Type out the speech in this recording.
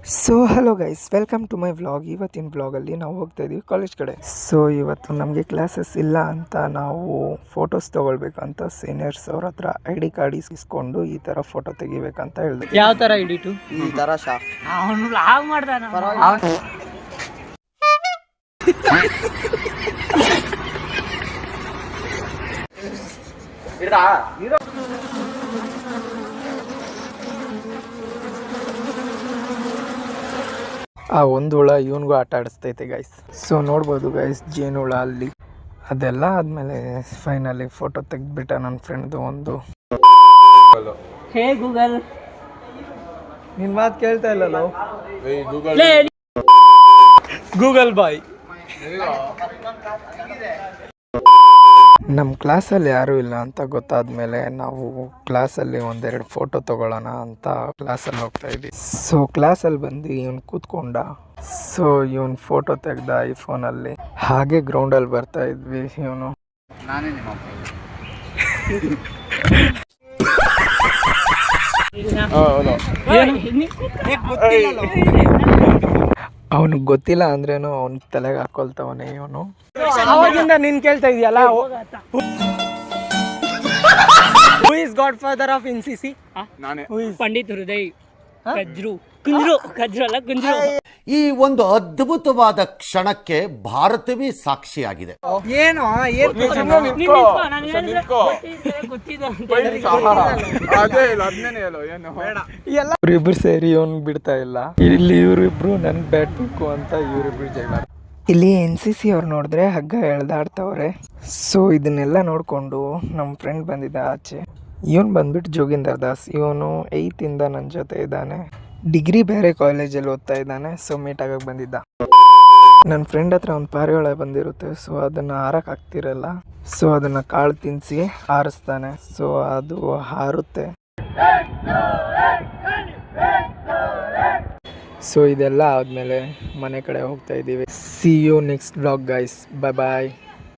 So hello guys, welcome to my vlog. ಇವತ್ತಿನ ವ್ಲಾಗಲ್ಲಿ ನಾವು ಹೋಗ್ತಾ ಇದ್ದೀವಿ ಕಾಲೇಜ್ ಕಡೆ. ಸೊ ಇವತ್ತು ನಮಗೆ ಕ್ಲಾಸಸ್ ಇಲ್ಲ ಅಂತ ನಾವು ಫೋಟೋಸ್ ತೊಗೊಳ್ಬೇಕಂತ ಸೀನಿಯರ್ಸ್ ಅವ್ರ ಹತ್ರ ID ಕಾರ್ಡ್ ಇಸ್ಕೊಂಡು ಈ ಥರ ಫೋಟೋ ತೆಗಿಬೇಕಂತ ಹೇಳಿದ್ರು. ಯಾವ ಥರ ಎಡಿಟು? ಈ ಥರ ಅವನು ಲಾಗ್ ಮಾಡ್ದಾನ. ಆ ಒಂದು ಹುಳ ಇವನಿಗೂ ಆಟ ಆಡಿಸ್ತೈತೆ ಗೈಸ್. ಸೊ ನೋಡ್ಬೋದು ಗೈಸ್, ಜೇನುಹುಳ ಅಲ್ಲಿ. ಅದೆಲ್ಲ ಆದಮೇಲೆ ಫೈನಲಿ ಫೋಟೋ ತೆಗೆದ್ಬಿಟ್ಟ ನನ್ನ ಫ್ರೆಂಡ್ದು ಒಂದು. ಹೇ ಗೂಗಲ್, ನಿನ್ನ ಮಾತು ಕೇಳ್ತಾ ಇಲ್ಲಲ್ಲ ಗೂಗಲ್ ಬಾಯ್. ನಮ್ಮ ಕ್ಲಾಸಲ್ಲಿ ಯಾರೂ ಇಲ್ಲ ಅಂತ ಗೊತ್ತಾದ್ಮೇಲೆ ನಾವು ಕ್ಲಾಸಲ್ಲಿ ಒಂದೆರಡು ಫೋಟೋ ತಗೊಳ್ಳೋಣ ಅಂತ ಕ್ಲಾಸಲ್ಲಿ ಹೋಗ್ತಾ ಇದ್ವಿ. ಸೊ ಕ್ಲಾಸಲ್ಲಿ ಬಂದು ಇವನು ಕೂತ್ಕೊಂಡ. ಸೊ ಇವನು ಫೋಟೋ ತೆಗ್ದ ಐಫೋನಲ್ಲಿ. ಹಾಗೆ ಗ್ರೌಂಡಲ್ಲಿ ಬರ್ತಾ ಇದ್ವಿ. ಇವನು ಅವನಿಗೆ ಗೊತ್ತಿಲ್ಲ ಅಂದ್ರೇನು ಅವ್ನ ತಲೆಗೆ ಹಾಕೊಳ್ತವನೆ ಇವನು. ಅವಾಗಿಂದ ನೀನ್ ಕೇಳ್ತಾ ಇದೆಯಲ್ಲ, who is god father of NCC? ನಾನೇ. ಪಂಡಿತ್ ಹೃದಯ್ ಕುಂಜ್ರು ಅಲ್ಲ ಕುಂಜ್ರು. ಈ ಒಂದು ಅದ್ಭುತವಾದ ಕ್ಷಣಕ್ಕೆ ಭಾರತವೇ ಸಾಕ್ಷಿಯಾಗಿದೆ. ಏನು ಇವರಿಬ್ರು ಸೇರಿ ಇವನ್ ಬಿಡ್ತಾ ಇಲ್ಲ. ಇಲ್ಲಿ ಇವರಿಬ್ರು ನನ್ ಬ್ಯಾಟ್ಬೇಕು ಅಂತ ಇವರಿಬ್ರು ಜಗಳ. ಇಲ್ಲಿ NCC ಅವ್ರು ನೋಡಿದ್ರೆ ಹಗ್ಗ ಎಳ್ದಾಡ್ತವ್ರೆ. ಸೊ ಇದನ್ನೆಲ್ಲ ನೋಡ್ಕೊಂಡು ನಮ್ಮ ಫ್ರೆಂಡ್ ಬಂದಿದ್ದ ಆಚೆ. ಇವನು ಬಂದ್ಬಿಟ್ಟು ಜೋಗಿಂದರ್ ದಾಸ್. ಇವನು 8th ಇಂದ ನನ್ನ ಜೊತೆ ಇದ್ದಾನೆ. ಡಿಗ್ರಿ ಬೇರೆ ಕಾಲೇಜಲ್ಲಿ ಓದ್ತಾ ಇದ್ದಾನೆ. ಸೊ ಮೀಟ್ ಆಗಕ್ಕೆ ಬಂದಿದ್ದ. ನನ್ನ ಫ್ರೆಂಡ್ ಹತ್ರ ಒಂದು ಪಾರಿವಾಳ ಬಂದಿರುತ್ತೆ. ಸೊ ಅದನ್ನು ಹಾರಕ್ಕೆ ಆಗ್ತಿರಲ್ಲ. ಸೊ ಅದನ್ನು ಕಾಳು ತಿನ್ನಿಸಿ ಹಾರಿಸ್ತಾನೆ. ಸೊ ಅದು ಹಾರುತ್ತೆ. ಸೊ ಇದೆಲ್ಲ ಆದಮೇಲೆ ಮನೆ ಕಡೆ ಹೋಗ್ತಾ ಇದ್ದೀವಿ. See you next vlog guys. Bye bye.